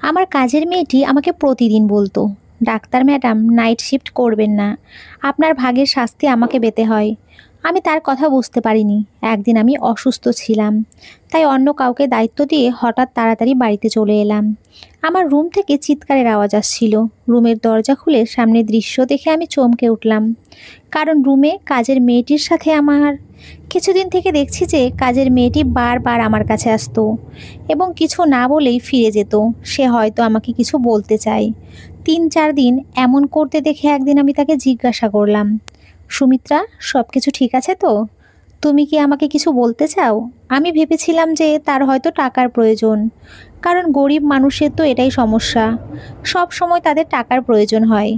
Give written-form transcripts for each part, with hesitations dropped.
আমার কাজের মেয়েটি আমাকে প্রতিদিন বলতো, ডাক্তার ম্যাডাম নাইট শিফট করবেন না, আপনার ভাগের শাস্তি আমাকে পেতে হয়। আমি তার কথা বুঝতে পারিনি। একদিন আমি অসুস্থ ছিলাম, তাই অন্য কাউকে দায়িত্ব দিয়ে হঠাৎ তাড়াতাড়ি বাড়িতে চলে এলাম। আমার রুম থেকে চিৎকারের আওয়াজ আসছিল। রুমের দরজা খুলে সামনের দৃশ্য দেখে আমি চমকে উঠলাম, কারণ রুমে কাজের মেয়েটির সাথে আমার কিছুদিন থেকে দেখছি যে কাজের মেয়েটি বারবার আমার কাছে আসতো এবং কিছু না বলেই ফিরে যেত। সে হয়তো আমাকে কিছু বলতে চায়। ৩-৪ দিন এমন করতে দেখে একদিন আমি তাকে জিজ্ঞাসা করলাম, সুমিত্রা, সব কিছু ঠিক আছে তো? তুমি কি আমাকে কিছু বলতে চাও? আমি ভেবেছিলাম যে তার হয়তো টাকার প্রয়োজন, কারণ গরিব মানুষের তো এটাই সমস্যা, সব সময় তাদের টাকার প্রয়োজন হয়।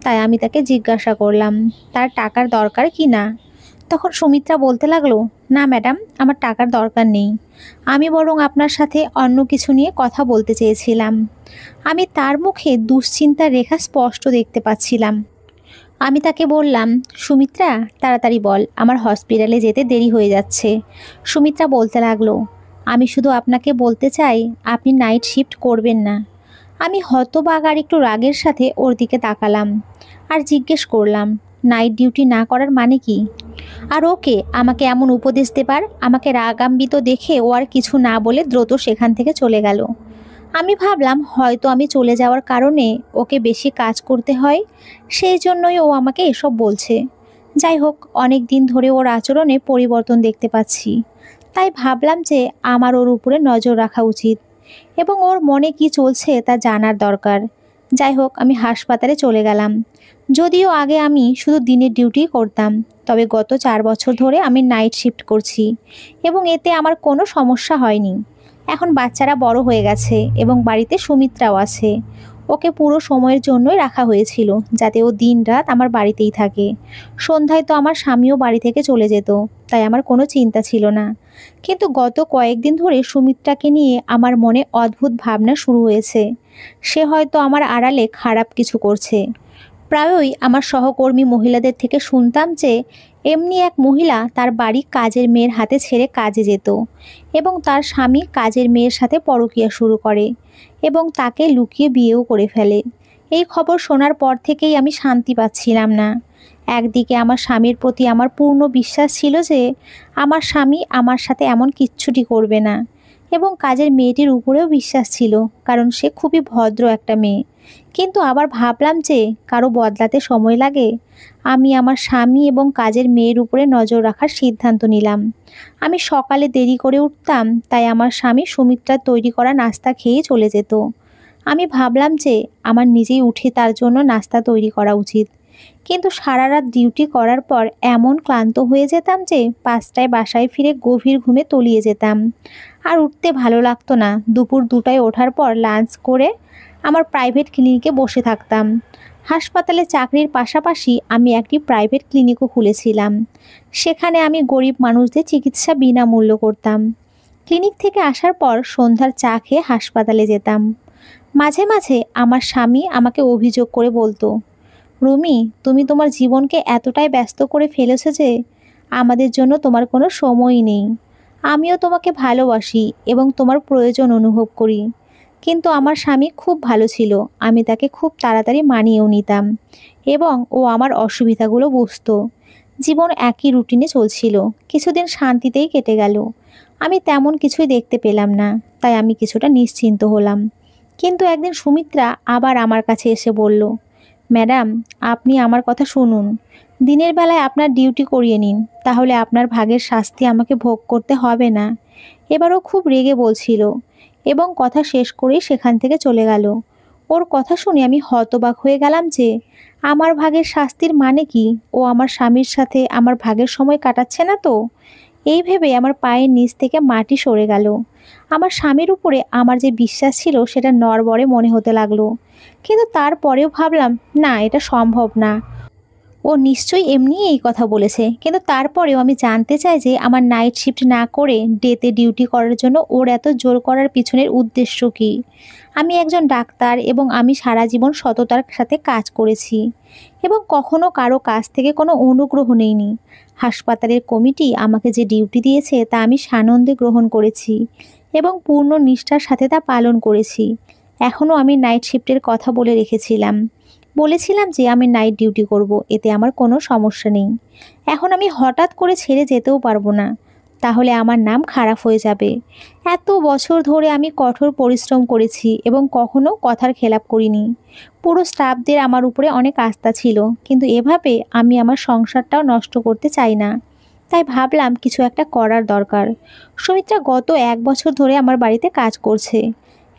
তাই আমি তাকে জিজ্ঞাসা করলাম তার টাকার দরকার কি না। তখন সুমিত্রা বলতে লাগলো, না ম্যাডাম, আমার টাকার দরকার নেই, আমি বরং আপনার সাথে অন্য কিছু নিয়ে কথা বলতে চেয়েছিলাম। আমি তার মুখে দুশ্চিন্তার রেখা স্পষ্ট দেখতে পাচ্ছিলাম। আমি তাকে বললাম, সুমিত্রা, তাড়াতাড়ি বল, আমার হসপিটালে যেতে দেরি হয়ে যাচ্ছে। সুমিত্রা বলতে লাগলো, আমি শুধু আপনাকে বলতে চাই আপনি নাইট শিফট করবেন না। আমি হতবাক আর একটু রাগের সাথে ওর দিকে তাকালাম আর জিজ্ঞেস করলাম, নাইট ডিউটি না করার মানে কি? আর ওকে আমাকে এমন উপদেশ দেবার? আমাকে রাগান্বিত দেখে ও আর কিছু না বলে দ্রুত সেখান থেকে চলে গেল। আমি ভাবলাম হয়তো আমি চলে যাওয়ার কারণে ওকে বেশি কাজ করতে হয়, সেই জন্যই ও আমাকে এসব বলছে। যাই হোক, অনেক দিন ধরে ওর আচরণে পরিবর্তন দেখতে পাচ্ছি, তাই ভাবলাম যে আমার ওর উপরে নজর রাখা উচিত এবং ওর মনে কি চলছে তা জানার দরকার। যাই হোক, আমি হাসপাতালে চলে গেলাম। যদিও আগে আমি শুধু দিনের ডিউটি করতাম, তবে গত 4 বছর ধরে আমি নাইট শিফট করছি এবং এতে আমার কোনো সমস্যা হয়নি। এখন বাচ্চারা বড় হয়ে গেছে এবং বাড়িতে সুমিত্রাও আছে। ওকে পুরো সময়ের জন্যই রাখা হয়েছিল, যাতে ও দিনরাত আমার বাড়িতেই থাকে। সন্ধ্যায় তো আমার স্বামীও বাড়ি থেকে চলে যেত, তাই আমার কোনো চিন্তা ছিল না। কিন্তু গত কয়েকদিন ধরে সুমিত্রাকে নিয়ে আমার মনে অদ্ভুত ভাবনা শুরু হয়েছে। সে হয়তো আমার আড়ালে খারাপ কিছু করছে। প্রায়ই আমার সহকর্মী মহিলাদের থেকে শুনতাম যে এমনি এক মহিলা তার বাড়ি কাজের মেয়ের হাতে ছেড়ে কাজে যেত এবং তার স্বামী কাজের মেয়ের সাথে পরকীয়া শুরু করে এবং তাকে লুকিয়ে বিয়েও করে ফেলে। এই খবর শোনার পর থেকেই আমি শান্তি পাচ্ছিলাম না। একদিকে আমার স্বামীর প্রতি আমার পূর্ণ বিশ্বাস ছিল যে আমার স্বামী আমার সাথে এমন কিচ্ছুটি করবে না, এবং কাজের মেয়েটির উপরেও বিশ্বাস ছিল, কারণ সে খুবই ভদ্র একটা মেয়ে। কিন্তু আবার ভাবলাম যে কারো বদলাতে সময় লাগে। আমি আমার স্বামী এবং কাজের মেয়ের উপরে নজর রাখার সিদ্ধান্ত নিলাম। আমি সকালে দেরি করে উঠতাম, তাই আমার স্বামী সুমিত্রার তৈরি করা নাস্তা খেয়ে চলে যেত। আমি ভাবলাম যে আমার নিজেই উঠে তার জন্য নাস্তা তৈরি করা উচিত। কিন্তু সারা রাত ডিউটি করার পর এমন ক্লান্ত হয়ে যেতাম যে 5টায় বাসায় ফিরে গভীর ঘুমে তলিয়ে যেতাম। আর উঠতে ভালো লাগতো না। দুপুর 2টায় ওঠার পর লাঞ্চ করে আমার প্রাইভেট ক্লিনিকে বসে থাকতাম। হাসপাতালে চাকরির পাশাপাশি আমি একটি প্রাইভেট ক্লিনিকও খুলেছিলাম। সেখানে আমি গরিব মানুষদের চিকিৎসা বিনামূল্য করতাম। ক্লিনিক থেকে আসার পর সন্ধ্যার চা খেয়ে হাসপাতালে যেতাম। মাঝে মাঝে আমার স্বামী আমাকে অভিযোগ করে বলতো, রুমি, তুমি তোমার জীবনকে এতটাই ব্যস্ত করে ফেলেছো যে আমাদের জন্য তোমার কোনো সময়ই নেই। আমিও তোমাকে ভালোবাসি এবং তোমার প্রয়োজন অনুভব করি। কিন্তু আমার স্বামী খুব ভালো ছিল। আমি তাকে খুব তাড়াতাড়ি মানিয়েও নিতাম এবং ও আমার অসুবিধাগুলো বুঝতো। জীবন একই রুটিনে চলছিল। কিছুদিন শান্তিতেই কেটে গেল। আমি তেমন কিছুই দেখতে পেলাম না, তাই আমি কিছুটা নিশ্চিন্ত হলাম। কিন্তু একদিন সুমিত্রা আবার আমার কাছে এসে বলল, ম্যাডাম, আপনি আমার কথা শুনুন। দিনের বেলায় আপনার ডিউটি করিয়ে নিন, তাহলে আপনার ভাগের শাস্তি আমাকে ভোগ করতে হবে না। এবারও খুব রেগে বলছিল এবং কথা শেষ করেই সেখান থেকে চলে গেল। ওর কথা শুনে আমি হতবাক হয়ে গেলাম যে আমার ভাগের শাস্তির মানে কি? ও আমার স্বামীর সাথে আমার ভাগের সময় কাটাচ্ছে না তো? এই ভেবে আমার পায়ের নিচ থেকে মাটি সরে গেল। আমার স্বামীর উপরে আমার যে বিশ্বাস ছিল সেটা নড়বড়ে মনে হতে লাগলো। কিন্তু তারপরেও ভাবলাম, না, এটা সম্ভব না। ও নিশ্চয়ই এমনিই এই কথা বলেছে। কিন্তু তারপরেও আমি জানতে চাই যে আমার নাইট শিফট না করে ডেতে ডিউটি করার জন্য ওর এত জোর করার পিছনের উদ্দেশ্য কী? আমি একজন ডাক্তার এবং আমি সারা জীবন সততার সাথে কাজ করেছি এবং কখনো কারো কাছ থেকে কোনো অনুগ্রহ নেইনি। হাসপাতালের কমিটি আমাকে যে ডিউটি দিয়েছে তা আমি সানন্দে গ্রহণ করেছি এবং পূর্ণ নিষ্ঠার সাথে তা পালন করেছি। এখনও আমি নাইট শিফটের কথা বলে রেখেছিলাম। বলেছিলাম যে আমি নাইট ডিউটি করব, এতে আমার কোনো সমস্যা নেই। এখন আমি হঠাৎ করে ছেড়ে যেতেও পারবো না, তাহলে আমার নাম খারাপ হয়ে যাবে। এত বছর ধরে আমি কঠোর পরিশ্রম করেছি এবং কখনো কথার খেলাপ করিনি। পুরো স্টাফদের আমার উপরে অনেক আস্থা ছিল, কিন্তু এভাবে আমি আমার সংসারটাও নষ্ট করতে চাই না। তাই ভাবলাম কিছু একটা করার দরকার। সুমিত্রা গত 1 বছর ধরে আমার বাড়িতে কাজ করছে।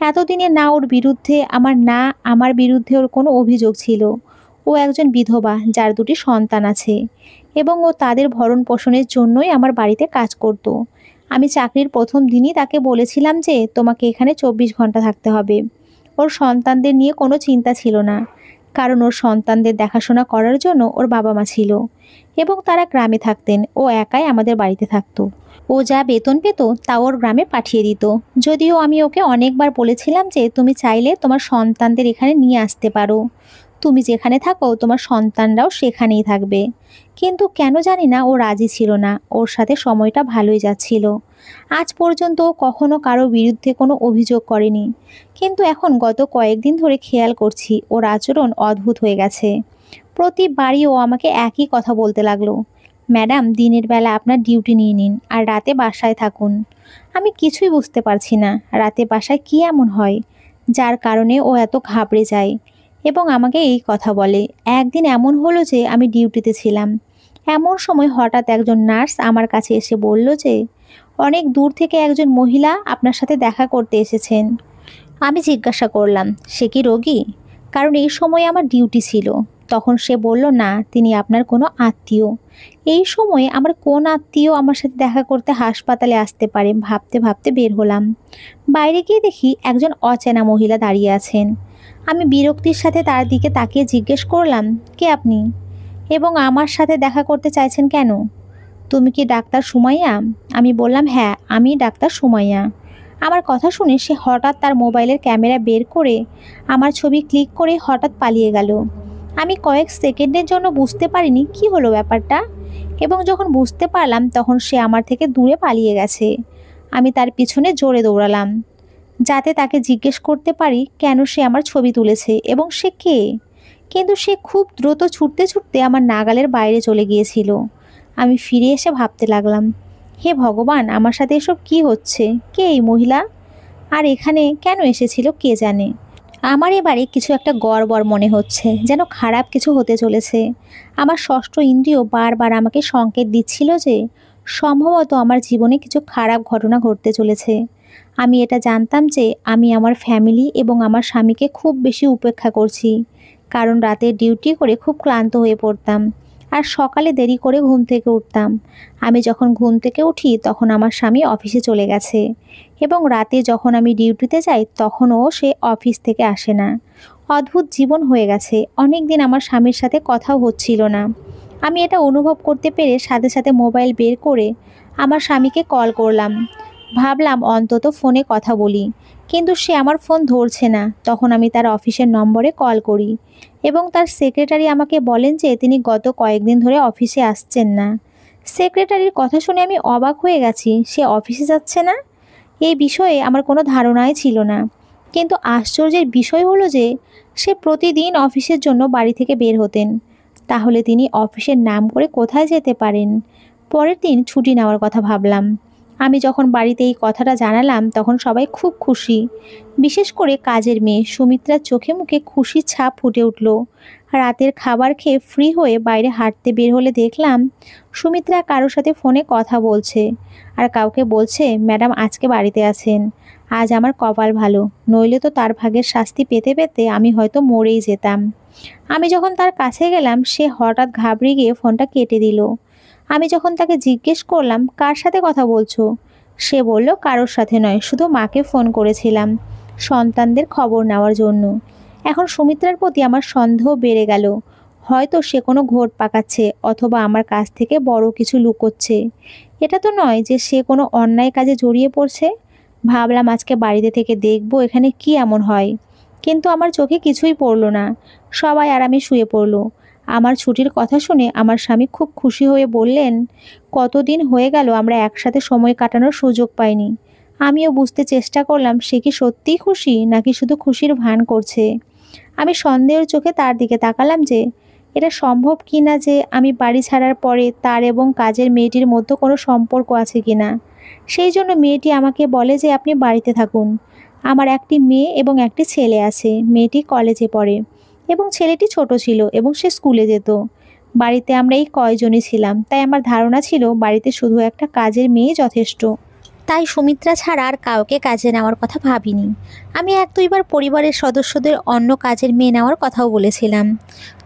এতদিনে না ওর বিরুদ্ধে আমার বিরুদ্ধে ওর কোনো অভিযোগ ছিল। ও একজন বিধবা যার 2টি সন্তান আছে, এবং ও তাদের ভরণ পোষণের জন্যই আমার বাড়িতে কাজ করত। আমি চাকরির প্রথম দিনই তাকে বলেছিলাম যে তোমাকে এখানে 24 ঘন্টা থাকতে হবে। ওর সন্তানদের নিয়ে কোনো চিন্তা ছিল না, কারণ ওর সন্তানদের দেখাশোনা করার জন্য ওর বাবা মা ছিল এবং তারা গ্রামে থাকতেন। ও একাই আমাদের বাড়িতে থাকতো। ও যা বেতন পেত তা ওর গ্রামে পাঠিয়ে দিত। যদিও আমি ওকে অনেকবার বলেছিলাম যে তুমি চাইলে তোমার সন্তানদের এখানে নিয়ে আসতে পারো, তুমি যেখানে থাকো তোমার সন্তানরাও সেখানেই থাকবে। কিন্তু কেন জানি না ও রাজি ছিল না। ওর সাথে সময়টা ভালোই যাচ্ছিল। আজ পর্যন্ত ও কখনো কারো বিরুদ্ধে কোনো অভিযোগ করেনি, কিন্তু এখন গত কয়েকদিন ধরে খেয়াল করছি ওর আচরণ অদ্ভুত হয়ে গেছে। প্রতিবারই ও আমাকে একই কথা বলতে লাগলো, ম্যাডাম দিনের বেলা আপনার ডিউটি নিয়ে নিন আর রাতে বাসায় থাকুন। আমি কিছুই বুঝতে পারছি না রাতে বাসায় কী এমন হয় যার কারণে ও এত ঘাবড়ে যায় এবং আমাকে এই কথা বলে। একদিন এমন হলো যে আমি ডিউটিতে ছিলাম। এমন সময় হঠাৎ একজন নার্স আমার কাছে এসে বলল যে অনেক দূর থেকে একজন মহিলা আপনার সাথে দেখা করতে এসেছেন। আমি জিজ্ঞাসা করলাম সে কি রোগী, কারণ এই সময় আমার ডিউটি ছিল। তখন সে বলল না, তিনি আপনার কোনো আত্মীয়। এই সময়ে আমার কোন আত্মীয় আমার সাথে দেখা করতে হাসপাতালে আসতে পারে ভাবতে ভাবতে বের হলাম। বাইরে গিয়ে দেখি একজন অচেনা মহিলা দাঁড়িয়ে আছেন। আমি বিরক্তির সাথে তার দিকে তাকিয়ে জিজ্ঞেস করলাম, কে আপনি এবং আমার সাথে দেখা করতে চাইছেন কেন? তুমি কি ডাক্তার সুমাইয়া? আমি বললাম, হ্যাঁ আমি ডাক্তার সুমাইয়া। আমার কথা শুনে সে হঠাৎ তার মোবাইলের ক্যামেরা বের করে আমার ছবি ক্লিক করে হঠাৎ পালিয়ে গেল। আমি কয়েক সেকেন্ডের জন্য বুঝতে পারিনি কি হলো ব্যাপারটা, এবং যখন বুঝতে পারলাম তখন সে আমার থেকে দূরে পালিয়ে গেছে। আমি তার পিছনে জোরে দৌড়ালাম, যাতে তাকে জিজ্ঞেস করতে পারি কেন সে আমার ছবি তুলেছে এবং সে কে। কিন্তু সে খুব দ্রুত ছুটতে ছুটতে আমার নাগালের বাইরে চলে গিয়েছিল। আমি ফিরে এসে ভাবতে লাগলাম, হে ভগবান, আমার সাথে এসব কি হচ্ছে? কে এই মহিলা, আর এখানে কেন এসেছিল কে জানে। আমার এবারে কিছু একটা গড়বড় মনে হচ্ছে, যেন খারাপ কিছু হতে চলেছে। আমার ষষ্ঠ ইন্দ্রিয় বারবার আমাকে সংকেত দিচ্ছিল যে সম্ভবত আমার জীবনে কিছু খারাপ ঘটনা ঘটতে চলেছে। আমি এটা জানতাম যে আমি আমার ফ্যামিলি এবং আমার স্বামীকে খুব বেশি উপেক্ষা করছি, কারণ রাতে ডিউটি করে খুব ক্লান্ত হয়ে পড়তাম আর সকালে দেরি করে ঘুম থেকে উঠতাম। আমি যখন ঘুম থেকে উঠি তখন আমার স্বামী অফিসে চলে গেছে, এবং রাতে যখন আমি ডিউটিতে যাই তখনও সে অফিস থেকে আসে না। অদ্ভুত জীবন হয়ে গেছে। অনেক দিন আমার স্বামীর সাথে কথাও হচ্ছিল না। আমি এটা অনুভব করতে পেরে সাথে সাথে মোবাইল বের করে আমার স্বামীকে কল করলাম। ভাবলাম অন্তত ফোনে কথা বলি, কিন্তু সে আমার ফোন ধরছে না। তখন আমি তার অফিসের নম্বরে কল করি এবং তার সেক্রেটারি আমাকে বলেন যে তিনি গত কয়েকদিন ধরে অফিসে আসছেন না। সেক্রেটারির কথা শুনে আমি অবাক হয়ে গেছি। সে অফিসে যাচ্ছে না, এই বিষয়ে আমার কোনো ধারণাই ছিল না। কিন্তু আশ্চর্যের বিষয় হলো যে সে প্রতিদিন অফিসের জন্য বাড়ি থেকে বের হতেন। তাহলে তিনি অফিসের নাম করে কোথায় যেতে পারেন? পরের দিন ছুটি নেওয়ার কথা ভাবলাম। আমি যখন বাড়িতে এই কথাটা জানালাম তখন সবাই খুব খুশি। বিশেষ করে কাজের মেয়ে সুমিত্রার চোখে মুখে খুশির ছাপ ফুটে উঠল। রাতের খাবার খেয়ে ফ্রি হয়ে বাইরে হাঁটতে বের হলে দেখলাম সুমিত্রা কারোর সাথে ফোনে কথা বলছে আর কাউকে বলছে, ম্যাডাম আজকে বাড়িতে আছেন। আজ আমার কপাল ভালো, নইলে তো তার ভাগের শাস্তি পেতে পেতে আমি হয়তো মরেই যেতাম। আমি যখন তার কাছে গেলাম সে হঠাৎ ঘাবড়ে গিয়ে ফোনটা কেটে দিল। আমি যখন তাকে জিজ্ঞেস করলাম কার সাথে কথা বলছো, সে বলল কারোর সাথে নয়, শুধু মাকে ফোন করেছিলাম সন্তানদের খবর নেওয়ার জন্য। এখন সুমিত্রার প্রতি আমার সন্দেহ বেড়ে গেল। হয়তো সে কোনো ঘোর পাকাচ্ছে অথবা আমার কাছ থেকে বড় কিছু লুকোচ্ছে। এটা তো নয় যে সে কোনো অন্যায় কাজে জড়িয়ে পড়ছে। ভাবলাম আজকে বাড়িতে থেকে দেখবো এখানে কি এমন হয়, কিন্তু আমার চোখে কিছুই পড়লো না। সবাই আরামে শুয়ে পড়লো। আমার ছুটির কথা শুনে আমার স্বামী খুব খুশি হয়ে বললেন, কতদিন হয়ে গেল আমরা একসাথে সময় কাটানোর সুযোগ পাইনি। আমিও বুঝতে চেষ্টা করলাম সে কি সত্যিই খুশি নাকি শুধু খুশির ভান করছে। আমি সন্দেহের চোখে তার দিকে তাকালাম যে এটা সম্ভব কিনা যে আমি বাড়ি ছাড়ার পরে তার এবং কাজের মেয়েটির মধ্যে কোনো সম্পর্ক আছে কিনা। সেই জন্য মেয়েটি আমাকে বলে যে আপনি বাড়িতে থাকুন, আমার একটি মেয়ে এবং একটি ছেলে আছে। মেয়েটি কলেজে পড়ে এবং ছেলেটি ছোট ছিল এবং সে স্কুলে যেত। বাড়িতে আমরা এই কয়জনই ছিলাম, তাই আমার ধারণা ছিল বাড়িতে শুধু একটা কাজের মেয়ে যথেষ্ট। তাই সুমিত্রা ছাড়া আর কাউকে কাজে নেওয়ার কথা ভাবিনি। আমি এক দুইবার পরিবারের সদস্যদের অন্য কাজের মেয়ে নেওয়ার কথাও বলেছিলাম।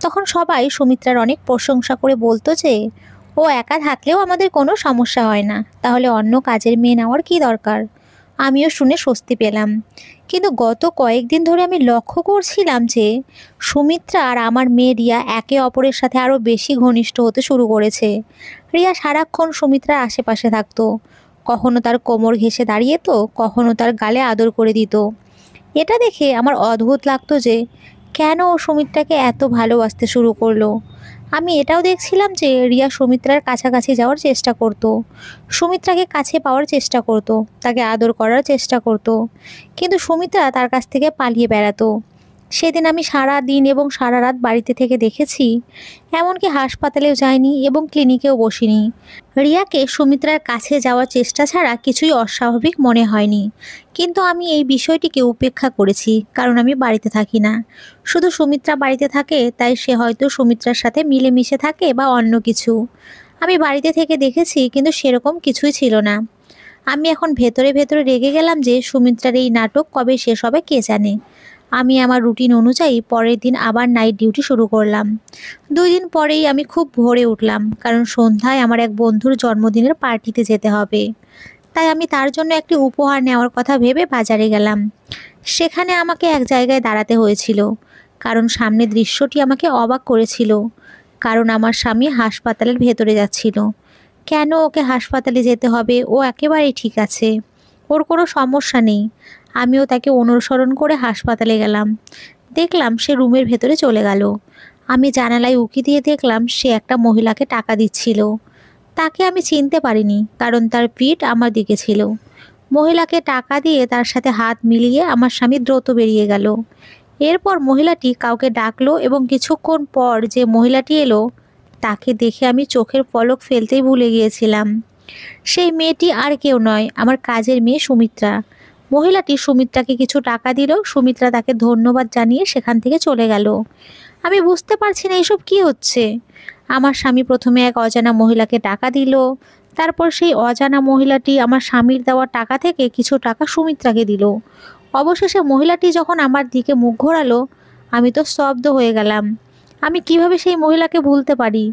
তখন সবাই সুমিত্রার অনেক প্রশংসা করে বলতো যে ও একা থাকলেও আমাদের কোনো সমস্যা হয় না, তাহলে অন্য কাজের মেয়ে নেওয়ার কী দরকার। আমিও শুনে স্বস্তি পেলাম। কিন্তু গত কয়েকদিন ধরে আমি লক্ষ্য করছিলাম যে সুমিত্রা আর আমার মেয়ে রিয়া একে অপরের সাথে আরও বেশি ঘনিষ্ঠ হতে শুরু করেছে। রিয়া সারাক্ষণ সুমিত্রার আশেপাশে থাকতো, কখনো তার কোমর ঘেঁষে দাঁড়িয়ে তো কখনো তার গালে আদর করে দিত। এটা দেখে আমার অদ্ভুত লাগতো যে কেন ও সুমিত্রাকে এত ভালোবাসতে শুরু করলো। আমি এটাও দেখছিলাম যে রিয়া সুমিত্রার কাছাকাছি যাওয়ার চেষ্টা করত, সুমিত্রাকে কাছে পাওয়ার চেষ্টা করত, তাকে আদর করার চেষ্টা করত, কিন্তু সুমিত্রা তার কাছ থেকে পালিয়ে বেড়াতো। সেদিন আমি সারা দিন এবং সারা রাত বাড়িতে থেকে দেখেছি, এমনকি হাসপাতালেও যাইনি এবং ক্লিনিকেও বসিনি। রিয়াকে সুমিত্রার কাছে যাওয়ার চেষ্টা ছাড়া কিছুই অস্বাভাবিক মনে হয়নি। কিন্তু আমি এই বিষয়টিকে উপেক্ষা করেছি, কারণ আমি বাড়িতে থাকি না। শুধু সুমিত্রা বাড়িতে থাকে, তাই সে হয়তো সুমিত্রার সাথে মিলেমিশে থাকে বা অন্য কিছু। আমি বাড়িতে থেকে দেখেছি, কিন্তু সেরকম কিছুই ছিল না। আমি এখন ভেতরে ভেতরে রেগে গেলাম যে সুমিত্রার এই নাটক কবে শেষ হবে কে জানে। আমি আমার রুটিন অনুযায়ী পরের দিন আবার নাইট ডিউটি শুরু করলাম। 2 দিন পরেই আমি খুব ভোরে উঠলাম, কারণ সন্ধ্যায় আমার এক বন্ধুর জন্মদিনের পার্টিতে যেতে হবে। তাই আমি তার জন্য একটি উপহার নেওয়ার কথা ভেবে বাজারে গেলাম। সেখানে আমাকে এক জায়গায় দাঁড়াতে হয়েছিল, কারণ সামনের দৃশ্যটি আমাকে অবাক করেছিল। কারণ আমার স্বামী হাসপাতালের ভেতরে যাচ্ছিল। কেন ওকে হাসপাতালে যেতে হবে? ও একেবারেই ঠিক আছে, ওর কোনো সমস্যা নেই। আমিও তাকে অনুসরণ করে হাসপাতালে গেলাম। দেখলাম সে রুমের ভেতরে চলে গেল। আমি জানালায় উঁকি দিয়ে দেখলাম সে একটা মহিলাকে টাকা দিচ্ছিল। তাকে আমি চিনতে পারিনি, কারণ তার পিঠ আমার দিকে ছিল। মহিলাকে টাকা দিয়ে তার সাথে হাত মিলিয়ে আমার স্বামী দ্রুত বেরিয়ে গেল। এরপর মহিলাটি কাউকে ডাকলো এবং কিছুক্ষণ পর যে মহিলাটি এলো তাকে দেখে আমি চোখের পলক ফেলতেই ভুলে গিয়েছিলাম। সেই মেয়েটি আর কেউ নয়, আমার কাজের মেয়ে সুমিত্রা। মহিলাটি সুমিত্রাকে কিছু টাকা দিল, সুমিত্রা তাকে ধন্যবাদ জানিয়ে সেখান থেকে চলে গেল। আমি বুঝতে পারছি না এসব কি হচ্ছে। আমার স্বামী প্রথমে এক অজানা মহিলাকে টাকা দিল, তারপর সেই অজানা মহিলাটি আমার স্বামীর দেওয়া টাকা থেকে কিছু টাকা সুমিত্রাকে দিল। অবশেষে মহিলাটি যখন আমার দিকে মুখ ঘোরালো, আমি তো স্তব্ধ হয়ে গেলাম। আমি কিভাবে সেই মহিলাকে ভুলতে পারি?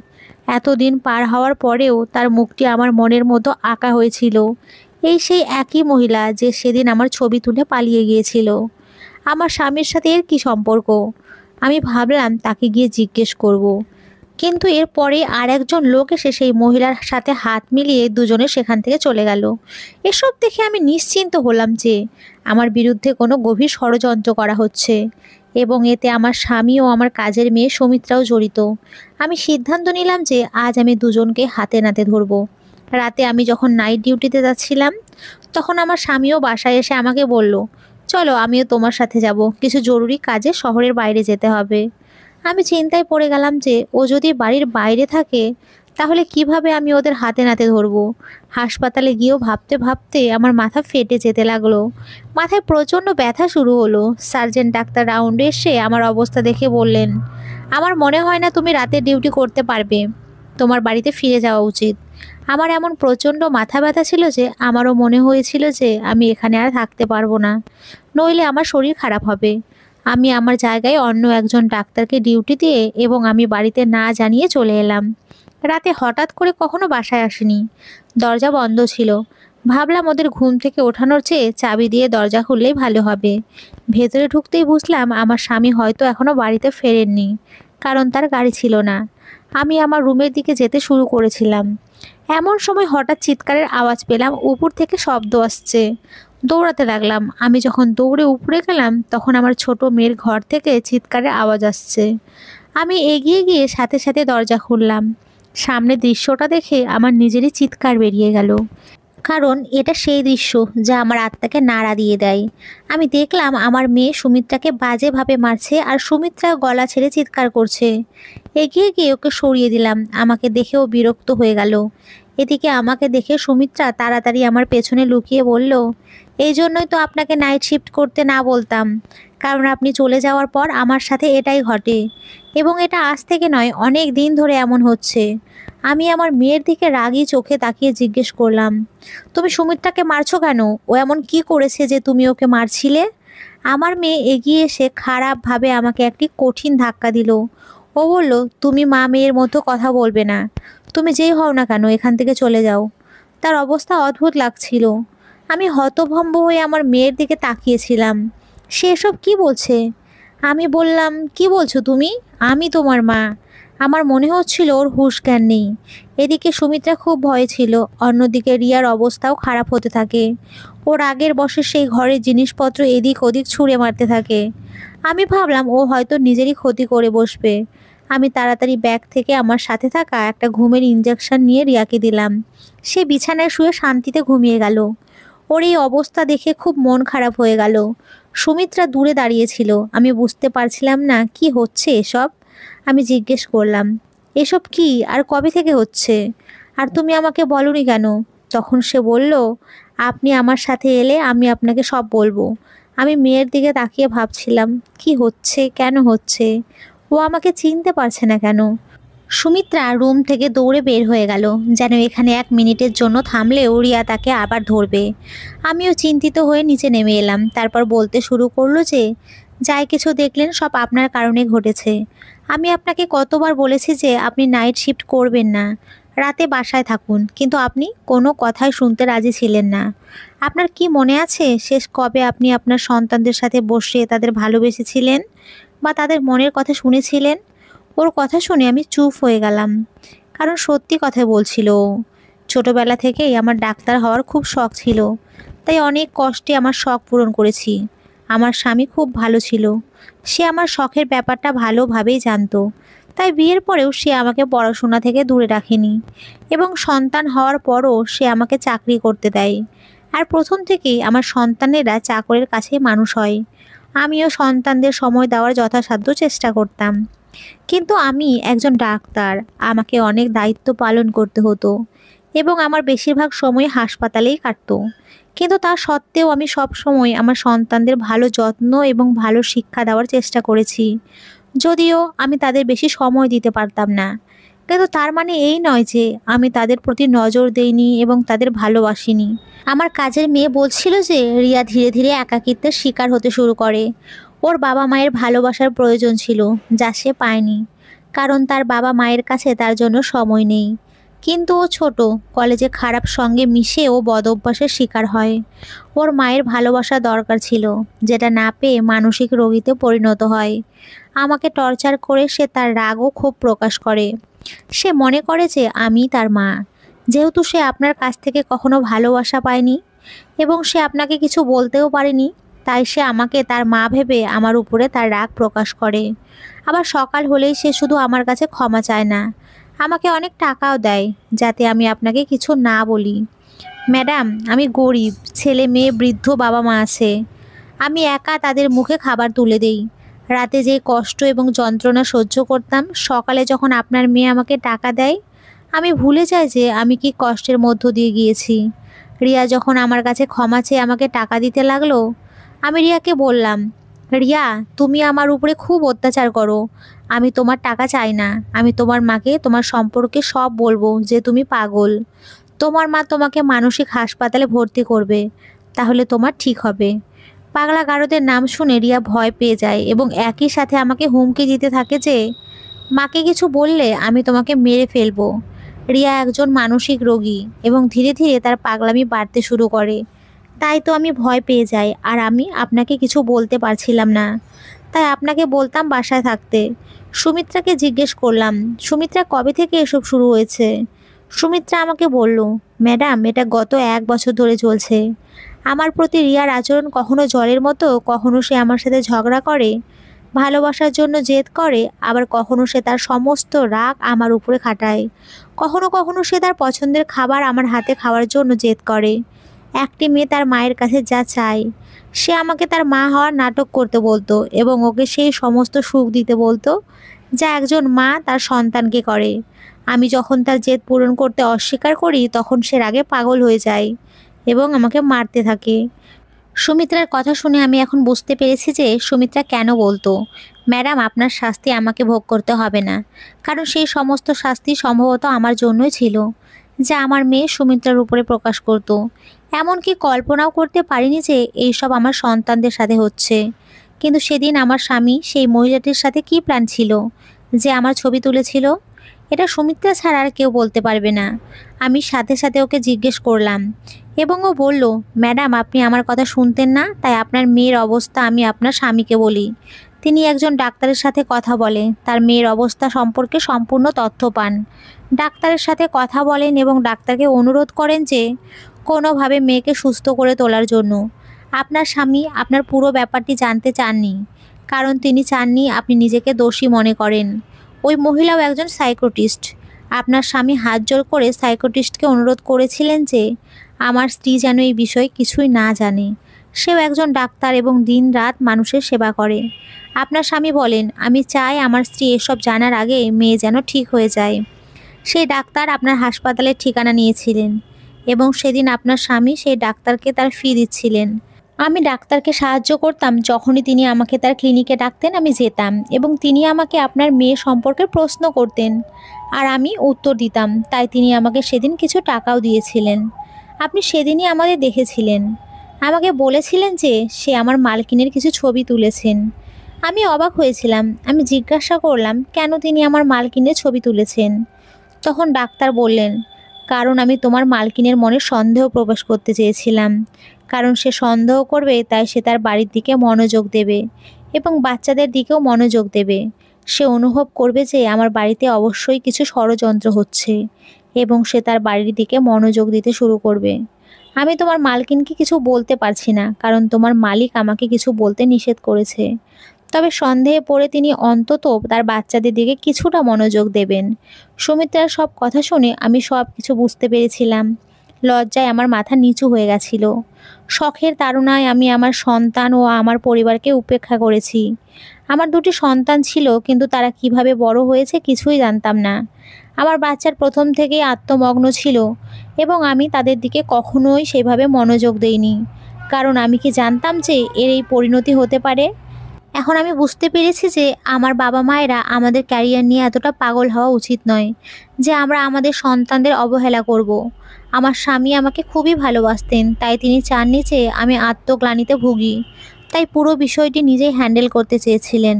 এতদিন পার হওয়ার পরেও তার মুখটি আমার মনের মতো আঁকা হয়েছিল। এই সেই একই মহিলা যে সেদিন আমার ছবি তুলে পালিয়ে গিয়েছিল। আমার স্বামীর সাথে এর কী সম্পর্ক? আমি ভাবলাম তাকে গিয়ে জিজ্ঞেস করব। কিন্তু এরপরে আর একজন লোক এসে সেই মহিলার সাথে হাত মিলিয়ে দুজনে সেখান থেকে চলে গেল। এসব দেখে আমি নিশ্চিন্ত হলাম যে আমার বিরুদ্ধে কোনো গভীর ষড়যন্ত্র করা হচ্ছে এবং এতে আমার স্বামী ও আমার কাজের মেয়ে সৌমিত্রাও জড়িত। আমি সিদ্ধান্ত নিলাম যে আজ আমি দুজনকে হাতে নাতে ধরব। রাতে আমি যখন নাইট ডিউটিতে যাচ্ছিলাম, তখন আমার স্বামীও বাসায় এসে আমাকে বলল, চলো আমিও তোমার সাথে যাব, কিছু জরুরি কাজে শহরের বাইরে যেতে হবে। আমি চিন্তায় পড়ে গেলাম যে ও যদি বাড়ির বাইরে থাকে তাহলে কিভাবে আমি ওদের হাতে নাতে ধরবো। হাসপাতালে গিয়েও ভাবতে ভাবতে আমার মাথা ফেটে যেতে লাগলো। মাথায় প্রচণ্ড ব্যথা শুরু হলো। সার্জেন্ট ডাক্তার রাউন্ডে এসে আমার অবস্থা দেখে বললেন, আমার মনে হয় না তুমি রাতে ডিউটি করতে পারবে, তোমার বাড়িতে ফিরে যাওয়া উচিত। আমার এমন প্রচণ্ড মাথা ব্যথা ছিল যে আমারও মনে হয়েছিল যে আমি এখানে আর থাকতে পারবো না, নইলে আমার শরীর খারাপ হবে। আমি আমার জায়গায় অন্য একজন ডাক্তারকে ডিউটি দিয়ে এবং আমি বাড়িতে না জানিয়ে চলে এলাম। রাতে হঠাৎ করে কখনো বাসায় আসেনি, দরজা বন্ধ ছিল। ভাবলাম ওদের ঘুম থেকে ওঠানোর চেয়ে চাবি দিয়ে দরজা খুললেই ভালো হবে। ভেতরে ঢুকতেই বুঝলাম আমার স্বামী হয়তো এখনও বাড়িতে ফেরেননি, কারণ তার গাড়ি ছিল না। আমি আমার রুমের দিকে যেতে শুরু করেছিলাম, এমন সময় হঠাৎ চিৎকারের আওয়াজ পেলাম, উপর থেকে শব্দ আসছে। দৌড়াতে লাগলাম। আমি যখন দৌড়ে উপরে গেলাম তখন আমার ছোট মেয়ের ঘর থেকে চিৎকারের আওয়াজ আসছে। আমি এগিয়ে গিয়ে সাথে সাথে দরজা খুললাম। সামনে দৃশ্যটা দেখে আমার নিজেরই চিৎকার বেরিয়ে গেল, কারণ এটা সেই দৃশ্য যা আমার আত্মাকে নাড়া দিয়ে দেয়। আমি দেখলাম আমার মেয়ে সুমিত্রাকে বাজেভাবে মারছে আর সুমিত্রা গলা ছেড়ে চিৎকার করছে। এগিয়ে গিয়ে ওকে সরিয়ে দিলাম। আমাকে দেখেও বিরক্ত হয়ে গেল। এদিকে আমাকে দেখে সুমিত্রা তাড়াতাড়ি আমার পেছনে লুকিয়ে বলল, এই জন্যই তো আপনাকে নাইট শিফট করতে না বলতাম, কারণ আপনি চলে যাওয়ার পর আমার সাথে এটাই ঘটে, এবং এটা আজ থেকে নয়, অনেক দিন ধরে এমন হচ্ছে। আমি আমার মেয়ের দিকে রাগী চোখে তাকিয়ে জিজ্ঞেস করলাম, তুমি সুমিত্রাকে মারছো কেন? ও এমন কি করেছে যে তুমি ওকে মারছিলে? আমার মেয়ে এগিয়ে এসে খারাপভাবে আমাকে একটি কঠিন ধাক্কা দিল। ও বলল, তুমি মা মেয়ের মতো কথা বলবে না। তুমি যেই হও না কেন এখান থেকে চলে যাও। তার অবস্থা অদ্ভুত লাগছিল। আমি হতভম্ব হয়ে আমার মেয়ের দিকে তাকিয়েছিলাম। সে এসব কি বলছে? আমি বললাম, কি বলছো তুমি? আমি তোমার মা। আমার মনে হচ্ছিল ওর হুঁশ জ্ঞান নেই। এদিকে সুমিত্রা খুব ভয়ে ছিল, অন্যদিকে রিয়ার অবস্থাও খারাপ হতে থাকে। ওর আগের বসে সেই ঘরের জিনিসপত্র এদিক ওদিক ছুঁড়ে মারতে থাকে। আমি ভাবলাম ও হয়তো নিজেরই ক্ষতি করে বসবে। আমি তাড়াতাড়ি ব্যাগ থেকে আমার সাথে থাকা একটা ঘুমের ইঞ্জেকশন নিয়ে রিয়াকে দিলাম। সে বিছানায় শুয়ে শান্তিতে ঘুমিয়ে গেল। ওর এই অবস্থা দেখে খুব মন খারাপ হয়ে গেল। সুমিত্রা দূরে দাঁড়িয়েছিল। আমি বুঝতে পারছিলাম না কি হচ্ছে এসব। আমি জিজ্ঞেস করলাম, এসব কি আর কবে থেকে হচ্ছে? আর তুমি আমাকে বলনি কেন? তখন সে বলল, আপনি আমার সাথে এলে আমি আপনাকে সব বলবো। আমি মেয়ের দিকে তাকিয়ে ভাবছিলাম, কি হচ্ছে, কেন হচ্ছে? ও আমাকে চিনতে পারছে না কেন? সুমিত্রা রুম থেকে দৌড়ে বের হয়ে গেল, যেন এখানে 1 মিনিটের জন্য থামলেও রিয়া তাকে আবার ধরবে। আমিও চিন্তিত হয়ে নিচে নেমে এলাম। তারপর বলতে শুরু করলো যে, যাই কিছু দেখলেন সব আপনার কারণে ঘটেছে। আমি আপনাকে কতবার বলেছি যে আপনি নাইট শিফট করবেন না, রাতে বাসায় থাকুন, কিন্তু আপনি কোনো কথাই শুনতে রাজি ছিলেন না। আপনার কি মনে আছে শেষ কবে আপনি আপনার সন্তানদের সাথে বসে তাদের ভালোবেসেছিলেন বা তাদের মনের কথা শুনেছিলেন? ওর কথা শুনে আমি চুপ হয়ে গেলাম, কারণ সত্যি কথা বলছিল ও। ছোটবেলা থেকেই আমার ডাক্তার হওয়ার খুব শখ ছিল, তাই অনেক কষ্টে আমার শখ পূরণ করেছি। আমার স্বামী খুব ভালো ছিল। সে আমার শখের ব্যাপারটা ভালোভাবেই জানতো, তাই বিয়ের পরেও সে আমাকে পড়াশোনা থেকে দূরে রাখেনি, এবং সন্তান হওয়ার পরও সে আমাকে চাকরি করতে দেয়। আর প্রথম থেকেই আমার সন্তানেরা চাকরের কাছে মানুষ হয়। আমিও সন্তানদের সময় দেওয়ার যথাসাধ্য চেষ্টা করতাম, কিন্তু আমি একজন ডাক্তার, আমাকে অনেক দায়িত্ব পালন করতে হতো, এবং আমার বেশিরভাগ সময় হাসপাতালেই কাটতো। কিন্তু তা সত্ত্বেও আমি সব সময় আমার সন্তানদের ভালো যত্ন এবং ভালো শিক্ষা দেওয়ার চেষ্টা করেছি। যদিও আমি তাদের বেশি সময় দিতে পারতাম না, কিন্তু তার মানে এই নয় যে আমি তাদের প্রতি নজর দেইনি এবং তাদের ভালোবাসিনি। আমার কাজের মেয়ে বলছিল যে রিয়া ধীরে ধীরে একাকিত্বের শিকার হতে শুরু করে। ওর বাবা মায়ের ভালোবাসার প্রয়োজন ছিল, যা সে পায়নি, কারণ তার বাবা মায়ের কাছে তার জন্য সময় নেই। কিন্তু ও ছোট, কলেজে খারাপ সঙ্গে মিশে ও বদ অভ্যাসের শিকার হয়। ওর মায়ের ভালোবাসা দরকার ছিল, যেটা না পেয়ে মানসিক রোগীতে পরিণত হয়। আমাকে টর্চার করে সে তার রাগও খুব প্রকাশ করে। সে মনে করে যে আমি তার মা, যেহেতু সে আপনার কাছ থেকে কখনো ভালোবাসা পায়নি এবং সে আপনাকে কিছু বলতেও পারেনি, তাই সে আমাকে তার মা ভেবে আমার উপরে তার রাগ প্রকাশ করে। আবার সকাল হলেই সে শুধু আমার কাছে ক্ষমা চায় না, আমাকে অনেক টাকাও দেয় যাতে আমি আপনাকে কিছু না বলি। ম্যাডাম, আমি গরিব, ছেলে মেয়ে, বৃদ্ধ বাবা মা আছে। আমি একা তাদের মুখে খাবার তুলে দেই। রাতে যে কষ্ট এবং যন্ত্রণা সহ্য করতাম, সকালে যখন আপনার মেয়ে আমাকে টাকা দেয়, আমি ভুলে যাই যে আমি কি কষ্টের মধ্য দিয়ে গিয়েছি। রিয়া যখন আমার কাছে ক্ষমা চেয়ে আমাকে টাকা দিতে লাগলো, আমি রিয়াকে বললাম, রিয়া, তুমি আমার উপরে খুব অত্যাচার করো। আমি তোমার টাকা চাই না। আমি তোমার মাকে তোমার সম্পর্কে সব বলবো, যে তুমি পাগল। তোমার মা তোমাকে মানসিক হাসপাতালে ভর্তি করবে, তাহলে তোমার ঠিক হবে। পাগলা গারদের নাম শুনে রিয়া ভয় পেয়ে যায় এবং একই সাথে আমাকে হুমকি দিতে থাকে যে মাকে কিছু বললে আমি তোমাকে মেরে ফেলবো। রিয়া একজন মানসিক রোগী এবং ধীরে ধীরে তার পাগলামি বাড়তে শুরু করে। তাই তো আমি ভয় পেয়ে যাই, আর আমি আপনাকে কিছু বলতে পারছিলাম না, তাই আপনাকে বলতাম বাসায় থাকতে। সুমিত্রাকে জিজ্ঞেস করলাম, সুমিত্রা, কবে থেকে এসব শুরু হয়েছে? সুমিত্রা আমাকে বলল, ম্যাডাম, এটা গত 1 বছর ধরে চলছে। আমার প্রতি রিয়ার আচরণ কখনো জলের মতো, কখনো সে আমার সাথে ঝগড়া করে, ভালোবাসার জন্য জেদ করে, আবার কখনো সে তার সমস্ত রাগ আমার উপরে খাটায়। কখনো কখনো সে তার পছন্দের খাবার আমার হাতে খাওয়ার জন্য জেদ করে। একটি মেয়ে তার মায়ের কাছে যা চায়, সে আমাকে তার মা হওয়ার নাটক করতে বলতো এবং ওকে সেই সমস্ত সুখ দিতে বলতো যা একজন মা তার সন্তানকে করে। আমি যখন তার জেদ পূরণ করতে অস্বীকার করি তখন সে রাগে পাগল হয়ে যায় এবং আমাকে মারতে থাকে। সুমিত্রার কথা শুনে আমি এখন বুঝতে পেরেছি যে সুমিত্রা কেন বলতো, ম্যাডাম আপনার শাস্তি আমাকে ভোগ করতে হবে না, কারণ সেই সমস্ত শাস্তি সম্ভবত আমার জন্যই ছিল, যা আমার মেয়ে সুমিত্রার উপরে প্রকাশ করত। এমনকি কল্পনাও করতে পারিনি যে এইসব আমার সন্তানদের সাথে হচ্ছে। কিন্তু সেদিন আমার স্বামী সেই মহিলাটির সাথে কি প্ল্যান ছিল যে আমার ছবি তুলেছিল, এটা সুমিত্রা ছাড়া আর কেউ বলতে পারবে না। আমি সাথে সাথে ওকে জিজ্ঞেস করলাম এবং ও বলল, ম্যাডাম আপনি আমার কথা শুনতেন না, তাই আপনার মেয়ের অবস্থা আমি আপনার স্বামীকে বলি। তিনি একজন ডাক্তারের সাথে কথা বলে তার মেয়ের অবস্থা সম্পর্কে সম্পূর্ণ তথ্য পান। ডাক্তারের সাথে কথা বলেন এবং ডাক্তারকে অনুরোধ করেন যে কোনোভাবে মেয়েকে সুস্থ করে তোলার জন্য। আপনার স্বামী আপনার পুরো ব্যাপারটি জানতে চাননি, কারণ তিনি চাননি আপনি নিজেকে দোষী মনে করেন। ওই মহিলাও একজন সাইকোটিস্ট। আপনার স্বামী হাত জোড় করে সাইকোটিস্টকে অনুরোধ করেছিলেন যে আমার স্ত্রী যেন এই বিষয়ে কিছুই না জানে। সেও একজন ডাক্তার এবং দিনরাত মানুষের সেবা করে। আপনার স্বামী বলেন, আমি চাই আমার স্ত্রী এসব জানার আগে মেয়ে যেন ঠিক হয়ে যায়। সেই ডাক্তার আপনার হাসপাতালের ঠিকানা নিয়েছিলেন এবং সেদিন আপনার স্বামী সেই ডাক্তারকে তার ফি দিচ্ছিলেন। আমি ডাক্তারকে সাহায্য করতাম, যখনই তিনি আমাকে তার ক্লিনিকে ডাকতেন আমি যেতাম এবং তিনি আমাকে আপনার মেয়ে সম্পর্কে প্রশ্ন করতেন আর আমি উত্তর দিতাম, তাই তিনি আমাকে সেদিন কিছু টাকাও দিয়েছিলেন। আপনি সেদিনই আমাদের দেখেছিলেন, আমাকে বলেছিলেন যে সে আমার মালকিনের কিছু ছবি তুলেছেন। আমি অবাক হয়েছিলাম। আমি জিজ্ঞাসা করলাম কেন তিনি আমার মালকিনের ছবি তুলেছেন। তখন ডাক্তার বললেন, কারণ আমি তোমার মালকিনের মনে সন্দেহ প্রবেশ করতে চেয়েছিলাম, কারণ সে সন্দেহ করবে তাই সে তার বাড়ির দিকে মনোযোগ দেবে এবং বাচ্চাদের দিকেও মনোযোগ দেবে। সে অনুভব করবে যে আমার বাড়িতে অবশ্যই কিছু ষড়যন্ত্র হচ্ছে এবং সে তার বাড়ির দিকে মনোযোগ দিতে শুরু করবে। আমি তোমার মালকিনকে কিছু বলতে পারছি না, কারণ তোমার মালিক আমাকে কিছু বলতে নিষেধ করেছে। তবে সন্দেহে পড়ে তিনি অন্তত তার বাচ্চাদের দিকে কিছুটা মনোযোগ দেবেন। সুমিত্রার সব কথা শুনে আমি সব কিছু বুঝতে পেরেছিলাম। লজ্জায় আমার মাথা নিচু হয়ে গেছিল। শখের তাড়নায় আমি আমার সন্তান ও আমার পরিবারকে উপেক্ষা করেছি। আমার দুটি সন্তান ছিল, কিন্তু তারা কিভাবে বড় হয়েছে কিছুই জানতাম না। আমার বাচ্চার প্রথম থেকেই আত্মমগ্ন ছিল এবং আমি তাদের দিকে কখনোই সেভাবে মনোযোগ দেইনি, কারণ আমি কি জানতাম যে এর এই পরিণতি হতে পারে। এখন আমি বুঝতে পেরেছি যে আমার বাবা মায়েরা আমাদের ক্যারিয়ার নিয়ে এতটা পাগল হওয়া উচিত নয় যে আমরা আমাদের সন্তানদের অবহেলা করব। আমার স্বামী আমাকে খুবই ভালোবাসতেন, তাই তিনি চাননি যে আমি আত্মগ্লানিতে ভুগি, তাই পুরো বিষয়টি নিজেই হ্যান্ডেল করতে চেয়েছিলেন।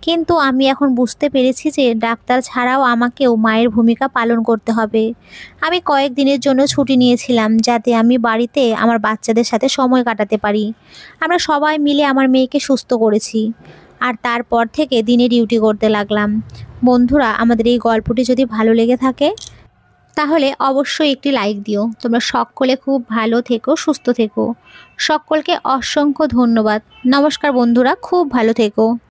কিন্তু আমি এখন বুঝতে পেরেছি যে ডাক্তার ছাড়াও আমাকেও মায়ের ভূমিকা পালন করতে হবে। আমি কয়েকদিনের জন্য ছুটি নিয়েছিলাম যাতে আমি বাড়িতে আমার বাচ্চাদের সাথে সময় কাটাতে পারি। আমরা সবাই মিলে আমার মেয়েকে সুস্থ করেছি আর তারপর থেকে দিনে ডিউটি করতে লাগলাম। বন্ধুরা, আমাদের এই গল্পটি যদি ভালো লেগে থাকে তাহলে অবশ্যই একটি লাইক দিও। তোমরা সকলে খুব ভালো থেকো, সুস্থ থেকো। সকলকে অসংখ্য ধন্যবাদ। নমস্কার বন্ধুরা, খুব ভালো থেকো।